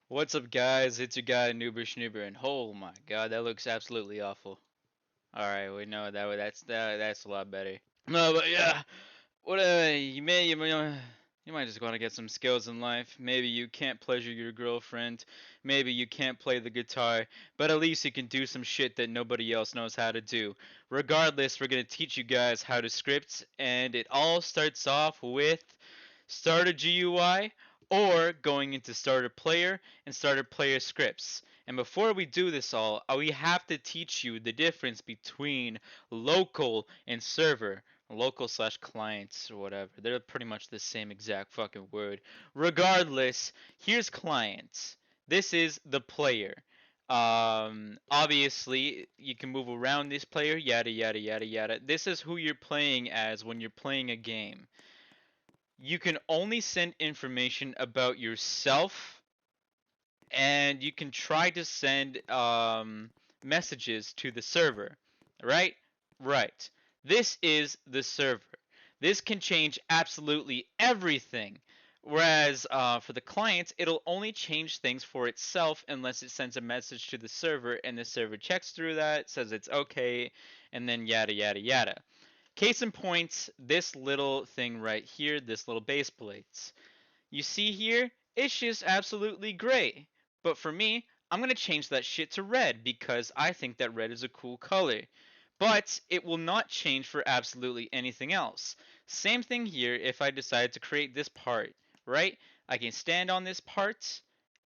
What's up, guys? It's your guy Noober Schnoober, and oh my god, that looks absolutely awful. All right, we know that's a lot better. No, but yeah, what you might just want to get some skills in life. Maybe you can't pleasure your girlfriend, maybe you can't play the guitar, but at least you can do some shit that nobody else knows how to do. Regardless, we're gonna teach you guys how to script, and it all starts off with starter GUI or going into starter player and starter player scripts. And before we do this all, we have to teach you the difference between local and server. Local slash clients or whatever. They're pretty much the same exact fucking word. Regardless, here's clients. This is the player. Obviously, you can move around this player, yada yada yada yada. This is who you're playing as when you're playing a game. You can only send information about yourself, and you can try to send messages to the server, right? Right. This is the server. This can change absolutely everything. Whereas for the client, it'll only change things for itself unless it sends a message to the server and the server checks through that, says it's okay, and then yada yada yada. Case in point, this little thing right here, this little base plates. You see here, it's just absolutely gray. But for me, I'm going to change that shit to red because I think that red is a cool color. But it will not change for absolutely anything else. Same thing here if I decide to create this part, right? I can stand on this part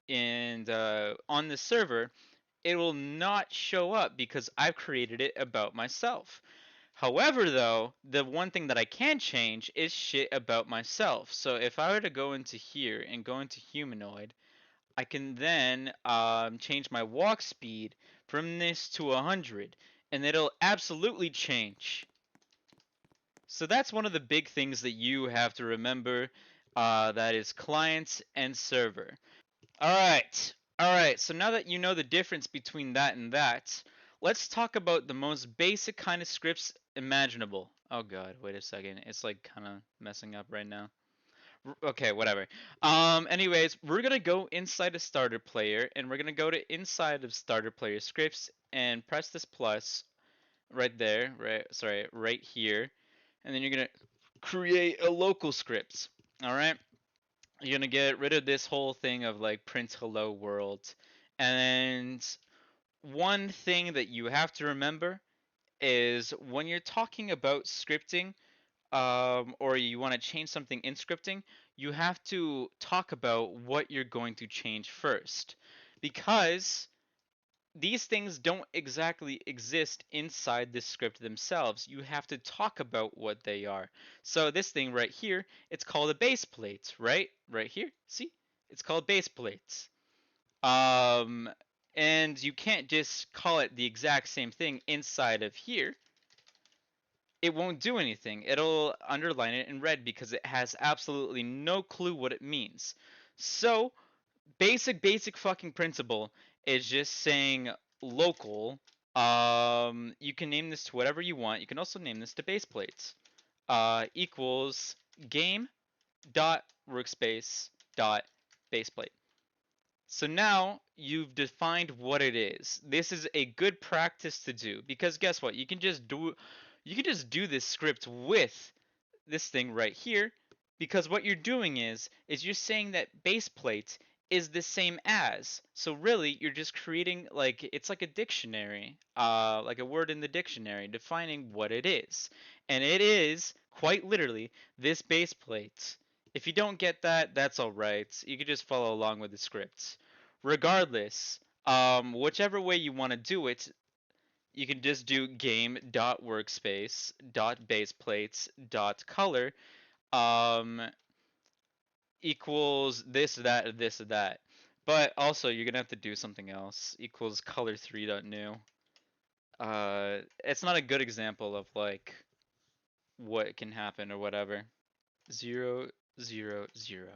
and on the server, it will not show up because I've created it about myself. However, though, the one thing that I can change is shit about myself. So if I were to go into here and go into humanoid, I can then change my walk speed from this to 100, and it'll absolutely change. So that's one of the big things that you have to remember. That is client and server. All right. So now that you know the difference between that and that, let's talk about the most basic kind of scripts imaginable. Oh god, wait a second. It's like kind of messing up right now. Okay, whatever. Anyways, we're gonna go inside of starter player, and we're gonna go to inside of starter player scripts and press this plus right there, right? Sorry, right here, and then you're gonna create a local script. All right. You're gonna get rid of this whole thing of like print hello world. And one thing that you have to remember is when you're talking about scripting, or you want to change something in scripting, you have to talk about what you're going to change first. Because these things don't exactly exist inside the script themselves. You have to talk about what they are. So this thing right here, it's called a base plate, right? Right here, see? It's called base plates. Um, and you can't just call it the exact same thing inside of here. It won't do anything. It'll underline it in red because it has absolutely no clue what it means. So basic fucking principle is just saying local. You can name this to whatever you want. You can also name this to base plates. Equals game dot workspace dot baseplate. So now you've defined what it is. This is a good practice to do because guess what? You can just do this script with this thing right here because what you're doing is you're saying that base plate is the same as. So really you're just creating like it's like a dictionary, like a word in the dictionary defining what it is. And it is quite literally this base plate. If you don't get that, that's all right. You can just follow along with the script. Regardless, whichever way you want to do it, you can just do game.workspace.baseplates.color um, equals this, that. But also, you're gonna have to do something else. Equals color3.new. It's not a good example of like what can happen or whatever. 0, 0, 0.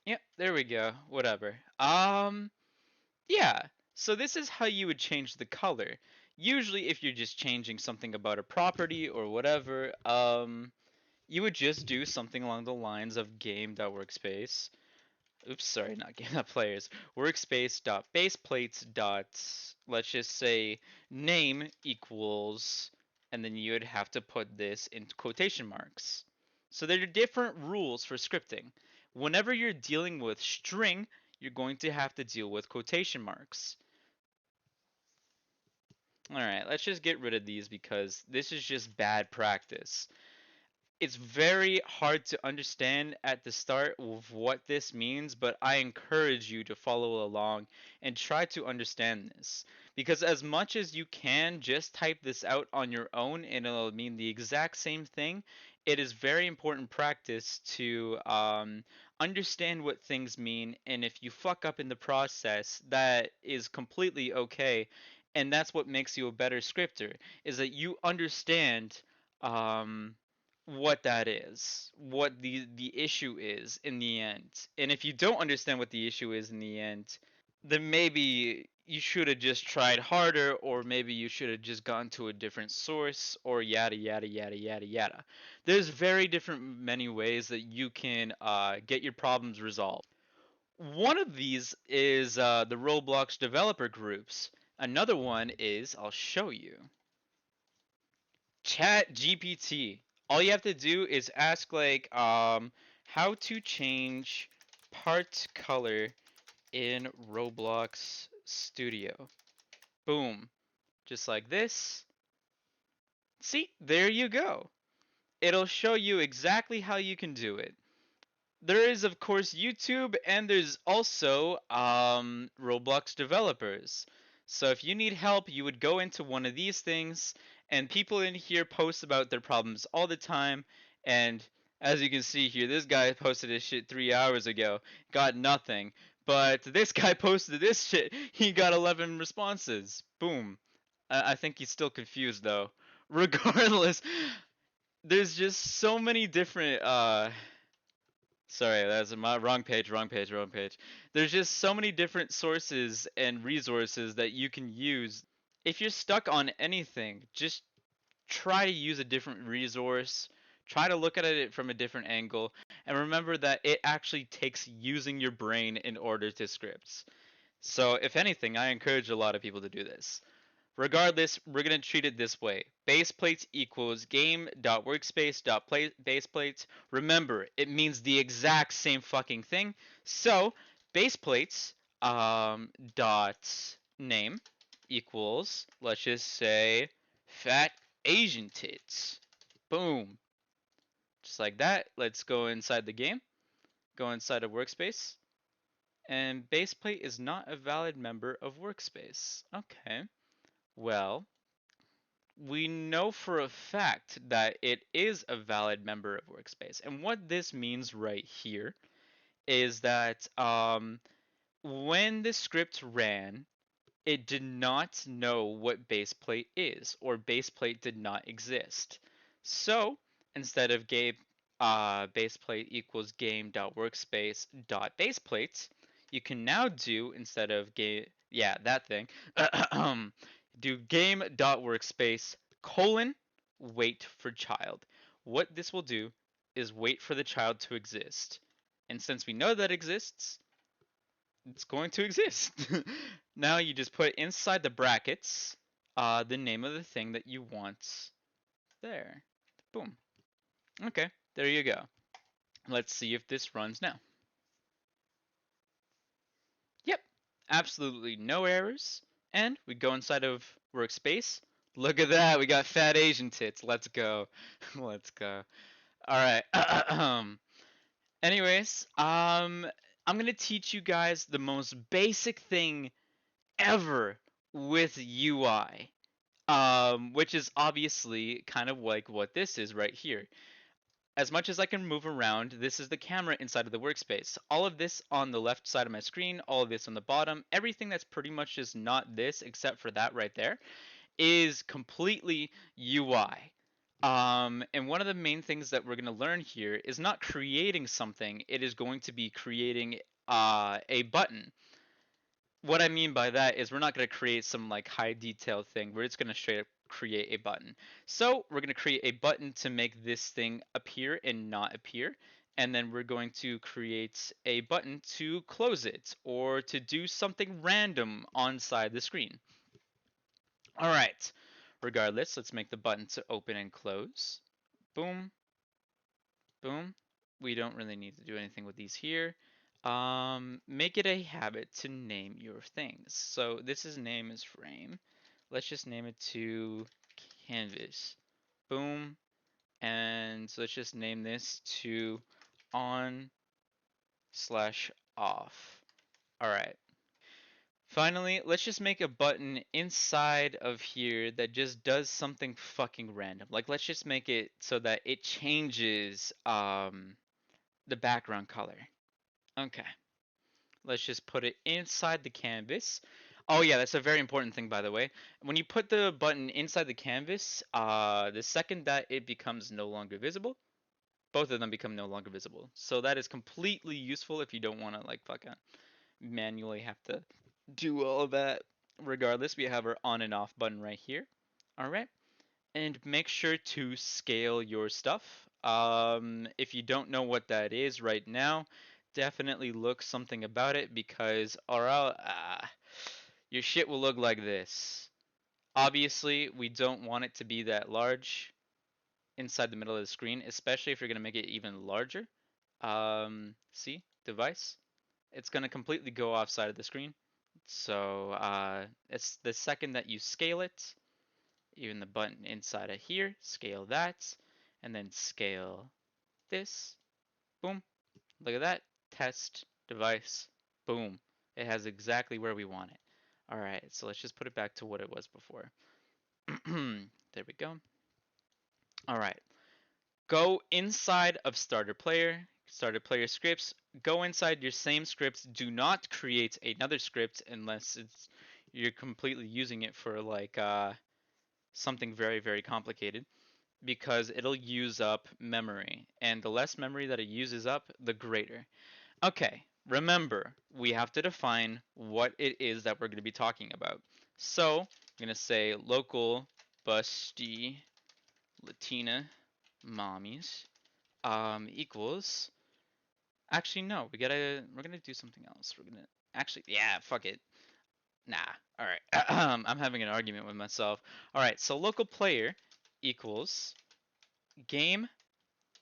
Yep, there we go. Whatever. Yeah. So this is how you would change the color. Usually, if you're just changing something about a property or whatever, you would just do something along the lines of game.workspace Oops, sorry, not game, not players. Workspace dot baseplates dot, let's just say, name equals, and then you would have to put this in quotation marks. So there are different rules for scripting. Whenever you're dealing with string, you're going to have to deal with quotation marks. All right, let's just get rid of these because this is just bad practice. It's very hard to understand at the start of what this means, but I encourage you to follow along and try to understand this. Because as much as you can just type this out on your own and it'll mean the exact same thing, it is very important practice to understand what things mean. And if you fuck up in the process, that is completely okay. And that's what makes you a better scripter, is that you understand. Um, what that is, what the issue is in the end. And if you don't understand what the issue is in the end, then maybe you should have just tried harder, or maybe you should have just gone to a different source, or yada yada yada yada yada. There's very different many ways that you can get your problems resolved. One of these is the Roblox developer groups. Another one is, I'll show you, Chat GPT. All you have to do is ask like how to change part color in Roblox Studio. Boom. Just like this. See, there you go. It'll show you exactly how you can do it. There is, of course, YouTube, and there's also Roblox developers. So if you need help, you would go into one of these things, and people in here post about their problems all the time. And as you can see here, this guy posted his shit 3 hours ago, got nothing. But this guy posted this shit, he got 11 responses. Boom. I think he's still confused though. Regardless, there's just so many different sorry, that's my wrong page, wrong page, wrong page. There's just so many different sources and resources that you can use. If you're stuck on anything, just try to use a different resource. Try to look at it from a different angle. And remember that it actually takes using your brain in order to scripts. So, if anything, I encourage a lot of people to do this. Regardless, we're going to treat it this way. Baseplates equals game.workspace.baseplates. Remember, it means the exact same fucking thing. So, baseplates dot name equals, let's just say, fat Asian tits. Boom. Just like that. Let's go inside the game. Go inside of workspace. And baseplate is not a valid member of workspace. Okay. Well, we know for a fact that it is a valid member of workspace. And what this means right here is that when the script ran, it did not know what baseplate is, or baseplate did not exist. So instead of game baseplate equals game.workspace.baseplate, you can now do, instead of game, yeah, that thing, do game.workspace colon wait for child. What this will do is wait for the child to exist. And since we know that exists, it's going to exist. Now you just put inside the brackets the name of the thing that you want there. Boom. Okay, there you go. Let's see if this runs now. Yep, absolutely no errors. And we go inside of workspace. Look at that, we got fat Asian tits. Let's go. Let's go. All right. Anyways, I'm gonna teach you guys the most basic thing ever with UI, which is obviously kind of like what this is right here. As much as I can move around, this is the camera inside of the workspace. All of this on the left side of my screen, all of this on the bottom, everything that's pretty much just not this except for that right there is completely UI. And one of the main things that we're going to learn here is not creating something, it is going to be creating a button. What I mean by that is we're not going to create some like high detail thing. We're just going to straight up create a button. So we're going to create a button to make this thing appear and not appear. and then we're going to create a button to close it or to do something random on side the screen. All right. Regardless, let's make the button to open and close. Boom, boom. We don't really need to do anything with these here. Make it a habit to name your things. So this is name is frame. Let's just name it to canvas. Boom. And so let's just name this to on slash off. All right. Finally, let's just make a button inside of here that just does something fucking random. Like, let's just make it so that it changes the background color. Okay. Let's just put it inside the canvas. Oh yeah, that's a very important thing, by the way. When you put the button inside the canvas, the second that it becomes no longer visible, both of them become no longer visible. So that is completely useful if you don't want to like fucking manually have to do all of that. Regardless, we have our on and off button right here. All right. And make sure to scale your stuff. If you don't know what that is right now, definitely look something about it because or else, your shit will look like this. Obviously, we don't want it to be that large inside the middle of the screen, especially if you're going to make it even larger. See, device. It's going to completely go offside of the screen. So it's the second that you scale it, even the button inside of here, scale that, and then scale this. Boom. Look at that. Test device. Boom. It has exactly where we want it. All right, so let's just put it back to what it was before. There we go. All right. Go inside of starter player scripts. Go inside your same scripts. Do not create another script unless it's you're completely using it for like something very, very complicated because it'll use up memory. And the less memory that it uses up, the greater. Okay, remember, we have to define what it is that we're going to be talking about. So, I'm going to say local busty Latina mommies equals. Actually, no, we're gonna do something else. We're gonna actually, yeah, fuck it. Nah. All right. I'm having an argument with myself. All right. So local player equals game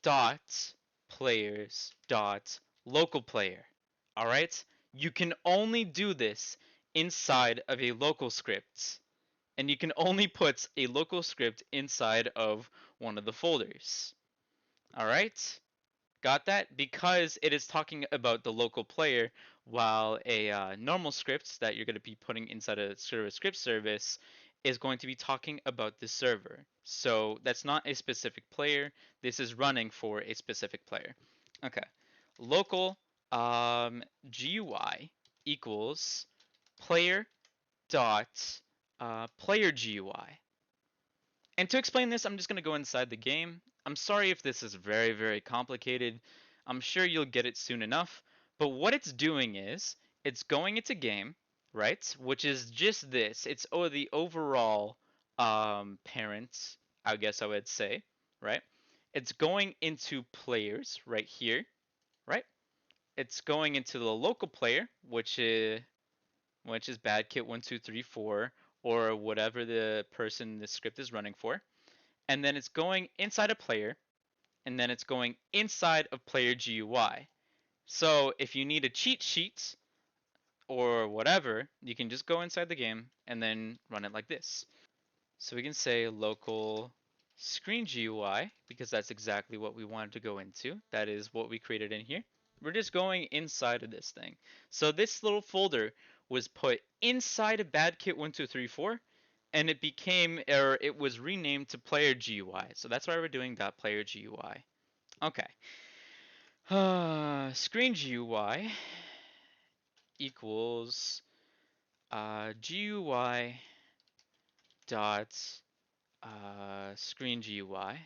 dot players dot local player. All right. You can only do this inside of a local script, and you can only put a local script inside of one of the folders. All right. Got that? Because it is talking about the local player, while a normal script that you're going to be putting inside a server script service is going to be talking about the server. So that's not a specific player. This is running for a specific player. Okay. Local GUI equals player dot player GUI. And to explain this, I'm just going to go inside the game. I'm sorry if this is very, very complicated. I'm sure you'll get it soon enough. But what it's doing is, it's going into game, right? Which is just this. It's the overall parent, I guess I would say, right? It's going into players right here, right? It's going into the local player, which is badkit1234 or whatever the person the script is running for, and then it's going inside a player, and then it's going inside of player GUI. So if you need a cheat sheet or whatever, you can just go inside the game and then run it like this. So we can say local screen GUI because that's exactly what we wanted to go into. That is what we created in here. We're just going inside of this thing. So this little folder was put inside of badkit1234 and it became or it was renamed to player GUI. So that's why we're doing .player GUI. Okay. Screen GUI equals GUI dot screen GUI.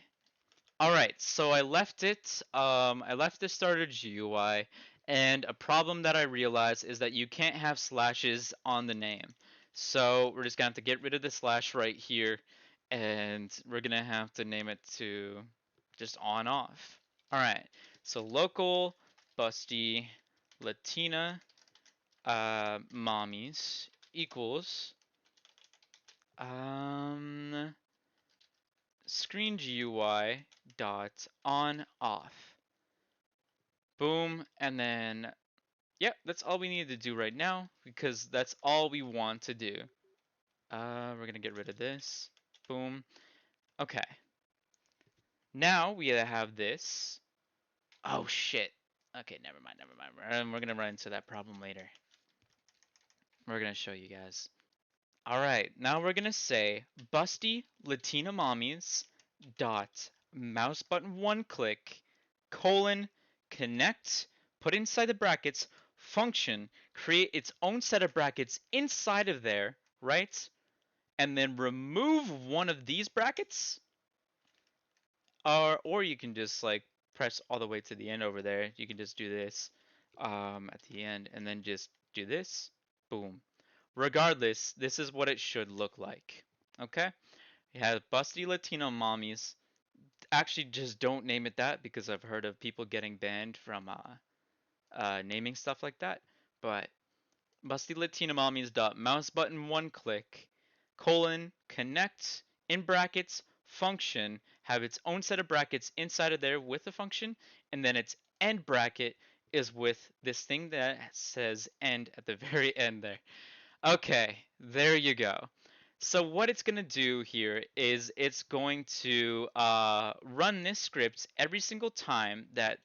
All right, so I left it. I left the starter GUI, and a problem that I realized is that you can't have slashes on the name. So we're just gonna have to get rid of the slash right here, and we're gonna have to name it to just on off. All right. So local busty Latina mommies equals screen GUI dot on off. Boom, and then yep, that's all we need to do right now because that's all we want to do. We're gonna get rid of this. Boom. Okay. Now we have this. Oh shit. Okay, never mind, never mind. We're gonna run into that problem later. We're gonna show you guys. All right, now we're gonna say busty Latina mommies dot mouse button one click colon connect put inside the brackets function create its own set of brackets inside of there, right? And then remove one of these brackets, or you can just like press all the way to the end over there. You can just do this at the end and then just do this. Boom. Regardless, this is what it should look like. Okay? You have busty Latino mommies. Actually, just don't name it that because I've heard of people getting banned from naming stuff like that. But busty Latino mommies dot mouse button one click colon connect in brackets function have its own set of brackets inside of there with the function, and then its end bracket is with this thing that says end at the very end there. Okay, there you go. So what it's going to do here is it's going to run this script every single time that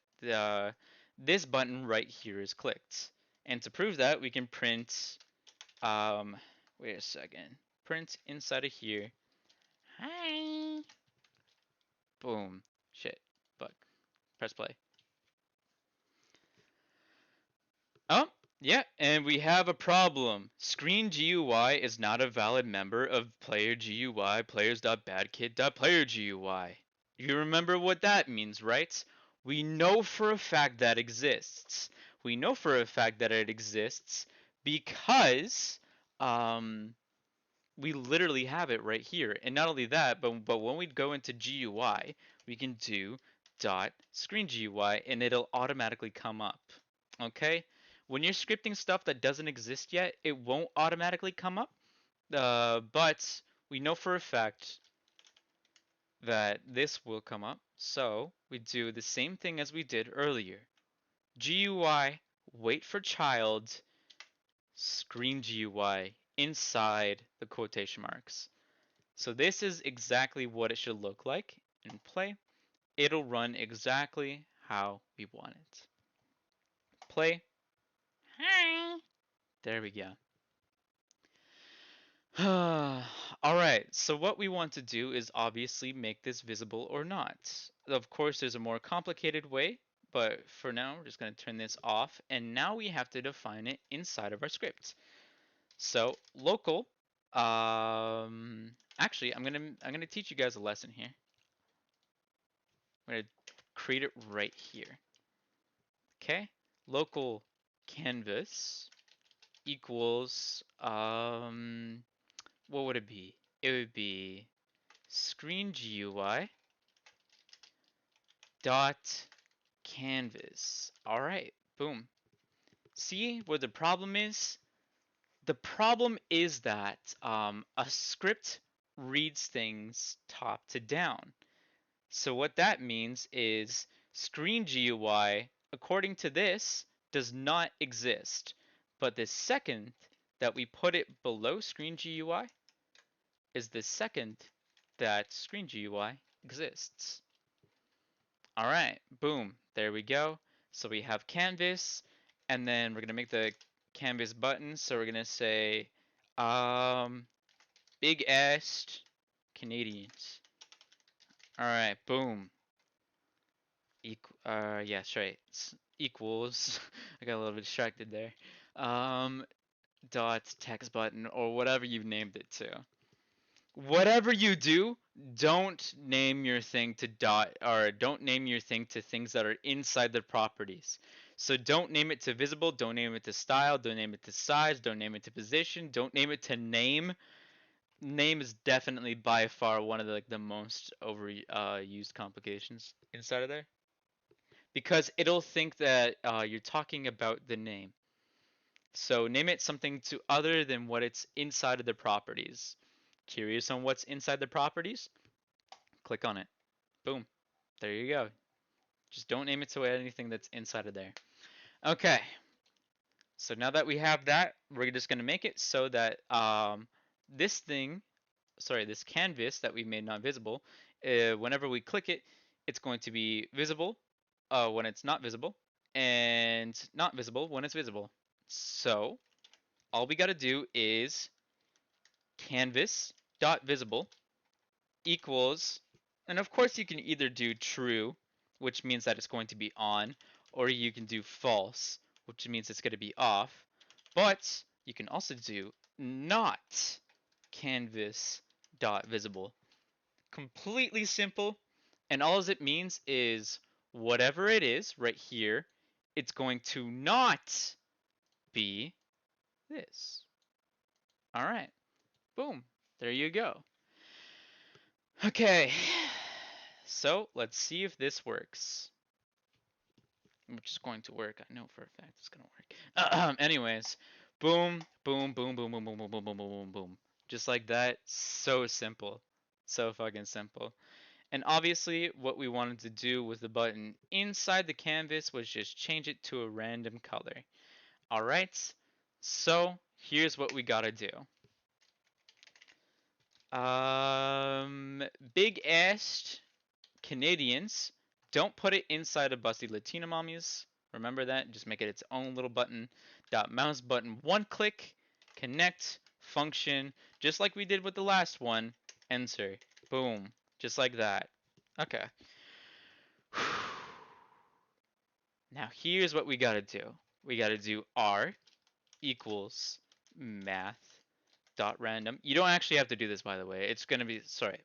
this button right here is clicked. And to prove that, we can print, wait a second, print inside of here. Hi. Boom. Shit. Bug. Press play. Oh, yeah, and we have a problem. Screen GUI is not a valid member of player GUI players.badkid.player GUI. You remember what that means, right? We know for a fact that exists. We know for a fact that it exists because we literally have it right here. And not only that, but when we go into GUI, we can do dot screen GUI and it'll automatically come up. Okay? When you're scripting stuff that doesn't exist yet, it won't automatically come up. But we know for a fact that this will come up. So we do the same thing as we did earlier. GUI, wait for child, screen GUI inside the quotation marks. So this is exactly what it should look like in play. It'll run exactly how we want it. Play. Hi. There we go. Alright, so what we want to do is obviously make this visible or not. Of course, there's a more complicated way, but for now, we're just going to turn this off, and now we have to define it inside of our script. So, local, actually, I'm gonna teach you guys a lesson here. I'm gonna create it right here. Okay, local canvas equals, what would it be? It would be screen GUI dot canvas. All right, boom. See where the problem is? The problem is that a script reads things top to down. So what that means is screen GUI, according to this, does not exist. But the second that we put it below screen GUI is the second that screen GUI exists. All right, boom, there we go. So we have canvas, and then we're gonna make the canvas button. So we're gonna say, big est Canadians. All right, boom. Yeah, right. Equals. I got a little bit distracted there. Dot text button or whatever you've named it to. Whatever you do, don't name your thing to dot or don't name your thing to things that are inside the properties. So don't name it to visible, don't name it to style, don't name it to size, don't name it to position, don't name it to name. Name is definitely by far one of the most over used complications inside of there. because it'll think that you're talking about the name. So name it something to other than what it's inside of the properties. Curious on what's inside the properties? Click on it. Boom. There you go. Just don't name it to anything that's inside of there. Okay. So now that we have that, we're just going to make it so that this thing, sorry, this canvas that we made non-visible, whenever we click it, it's going to be visible when it's not visible, and not visible when it's visible. So all we got to do is canvas.visible equals, and of course you can either do true, which means that it's going to be on, or you can do false, which means it's going to be off. But you can also do not canvas.visible. Completely simple, and all it means is whatever it is right here, it's going to not be this. All right, boom, there you go. Okay, so let's see if this works. Which is going to work. I know for a fact it's going to work. Anyways, boom, boom, boom, boom, boom, boom, boom, boom, boom, boom, boom, boom. Just like that. So simple. So fucking simple. And obviously, what we wanted to do with the button inside the canvas was just change it to a random color. Alright, so here's what we gotta do. Big ass Canadians, don't put it inside of Busty Latina Mommies. Remember that. Just make it its own little button. Mouse button, one click, connect, function, just like we did with the last one. Enter. Boom. Just like that. Okay. Now here's what we gotta do. We gotta do R equals math dot random. You don't actually have to do this, by the way. It's gonna be, sorry,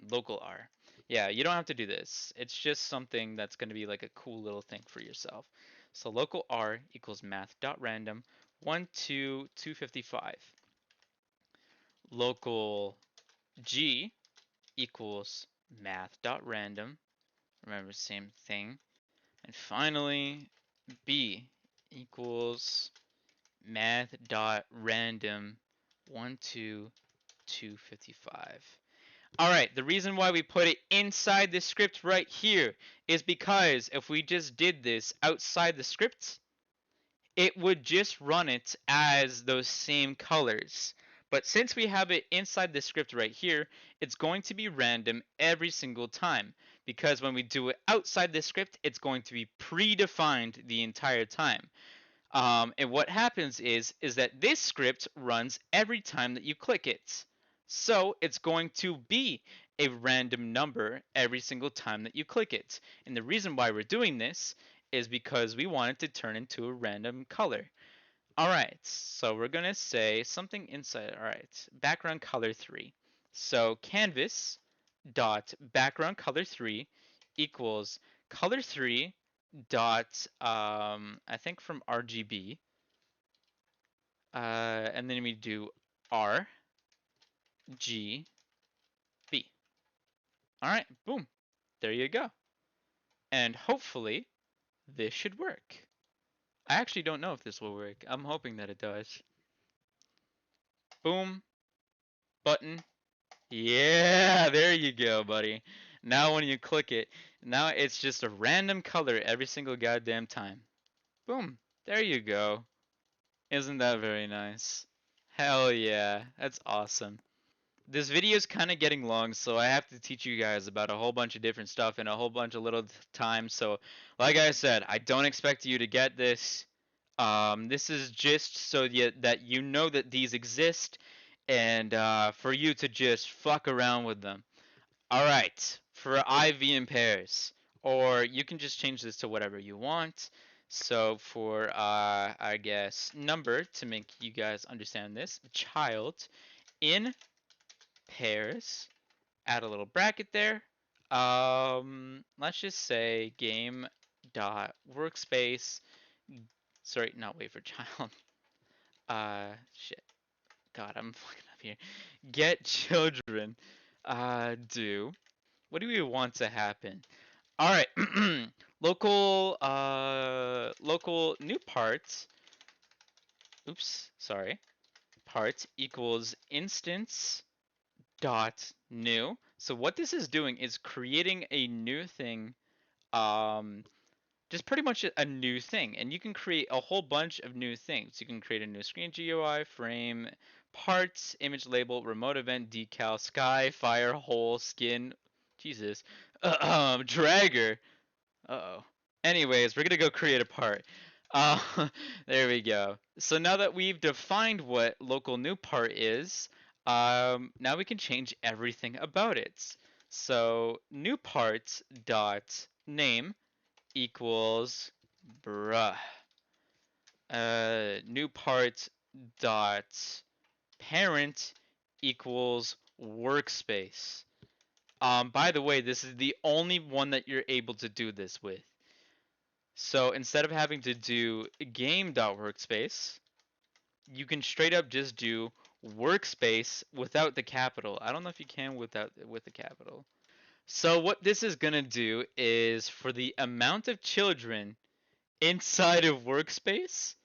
local R. Yeah, you don't have to do this. It's just something that's gonna be like a cool little thing for yourself. So local R equals math dot random 1 2 255. Local G equals math dot random. Remember, same thing. And finally, B equals math dot random 1 2 255. All right, the reason why we put it inside the script right here is because if we just did this outside the script, it would just run it as those same colors. But since we have it inside the script right here, it's going to be random every single time. Because when we do it outside the script, it's going to be predefined the entire time. And what happens is that this script runs every time that you click it. So it's going to be a random number every single time that you click it. And the reason why we're doing this is because we want it to turn into a random color. All right, so we're going to say something inside. All right, background color 3. So canvas dot background color 3 equals color 3 dot I think from RGB, and then we do R G B. All right, boom, there you go. And hopefully this should work. I actually don't know if this will work. I'm hoping that it does. Boom, button. Yeah, there you go, buddy. Now when you click it, now it's just a random color every single goddamn time. Boom, there you go. Isn't that very nice? Hell yeah, that's awesome. This video is kind of getting long, so I have to teach you guys about a whole bunch of different stuff in a whole bunch of little time. So, like I said, I don't expect you to get this. This is just so that you know that these exist, and for you to just fuck around with them. All right, for IV in pairs, or you can just change this to whatever you want. So for I guess number to make you guys understand this, child in pairs, add a little bracket there. Let's just say game dot workspace. Sorry, not wait for child. Shit. God, I'm fucking up here. Get children. Do. What do we want to happen? All right. Local new parts. Oops, sorry. Part equals instance dot new. So what this is doing is creating a new thing, um, just pretty much a new thing. And you can create a whole bunch of new things. You can create a new screen GUI, frame, parts, image label, remote event, decal, sky, fire, hole, skin, Jesus, dragger. Uh-oh. Anyways, we're gonna go create a part. Uh, there we go. So now that we've defined what local new part is, now we can change everything about it. So new part dot name equals bruh. New part dot parent equals workspace. By the way, this is the only one that you're able to do this with. So instead of having to do game.workspace, you can straight up just do workspace without the capital. I don't know if you can with the capital. So what this is going to do is for the amount of children inside of workspace.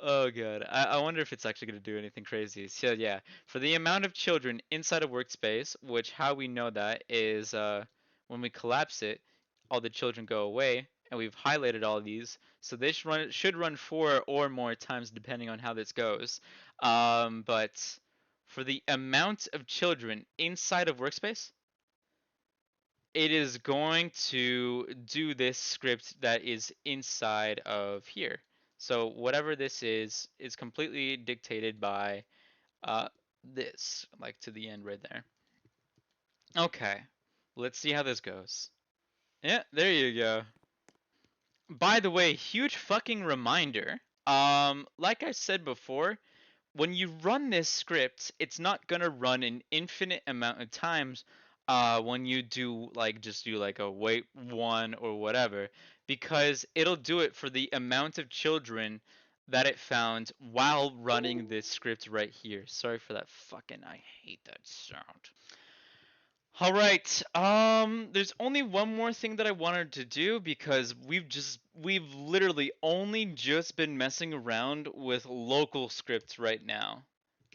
Oh god. I wonder if it's actually going to do anything crazy. So yeah, for the amount of children inside a workspace, which how we know that is when we collapse it, all the children go away, and we've highlighted all of these. So this should run 4 or more times depending on how this goes. But for the amount of children inside of workspace, it is going to do this script that is inside of here. So whatever this is completely dictated by uh, this, like to the end right there. Okay, let's see how this goes. Yeah, there you go. By the way, huge fucking reminder. Like I said before, when you run this script, it's not gonna run an infinite amount of times when you do like just do like a wait one or whatever, because it'll do it for the amount of children that it found while running this script right here. Sorry for that fucking, I hate that sound. All right. There's only one more thing that I wanted to do because we've literally only just been messing around with local scripts right now.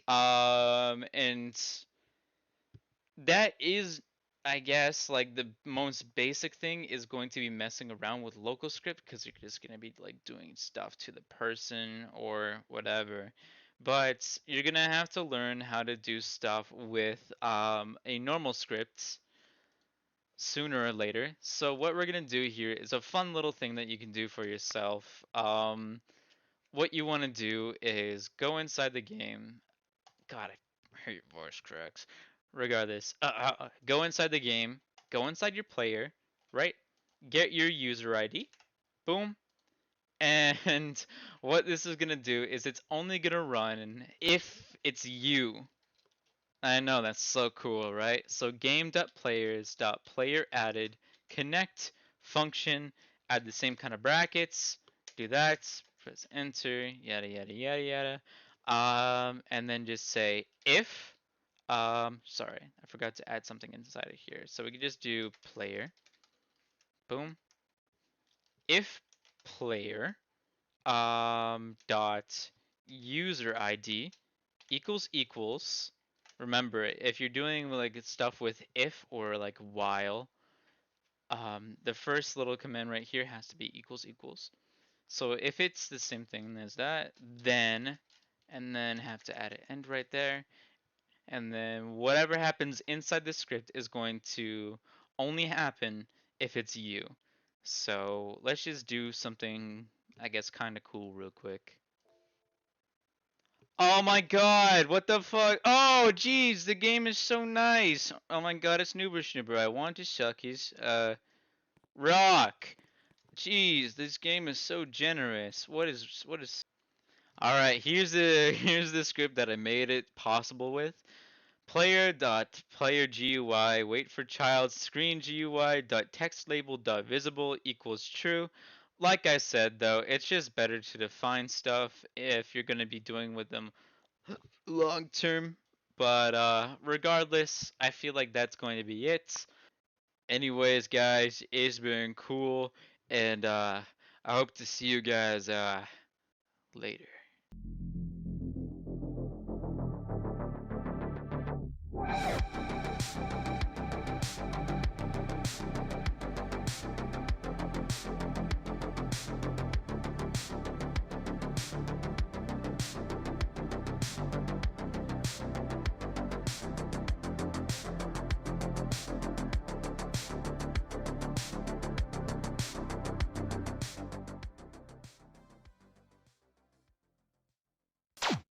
And that is, I guess, like the most basic thing is going to be messing around with local script because you're just gonna be like doing stuff to the person or whatever. But you're gonna have to learn how to do stuff with a normal script sooner or later. So what we're gonna do here is a fun little thing that you can do for yourself. What you want to do is go inside the game. God, I hear your voice cracks. Regardless, go inside the game. Go inside your player, right? Get your user ID. Boom. And what this is gonna do is it's only gonna run if it's you. I know that's so cool, right? So game.players.player added connect function, add the same kind of brackets, do that, press enter, yada yada yada yada. And then just say if sorry, I forgot to add something inside of here. So we can just do player, boom, if player dot user ID equals equals. Remember, if you're doing like stuff with if or like while, the first little command right here has to be equals equals. So if it's the same thing as that, then, and then have to add an end right there, and then whatever happens inside the script is going to only happen if it's you. So let's just do something, I guess, kind of cool real quick. Oh my god, what the fuck? Oh, jeez, the game is so nice. Oh my god, it's Noober Schnoober. I want to suck his, rock. Jeez, this game is so generous. What is... Alright, here's the script that I made it possible with. Player dot player GUI wait for child screen GUI dot text label dot visible equals true. Like I said though, it's just better to define stuff if you're gonna be doing with them long term. But regardless, I feel like that's going to be it. Anyways, guys, it's been cool, and I hope to see you guys later.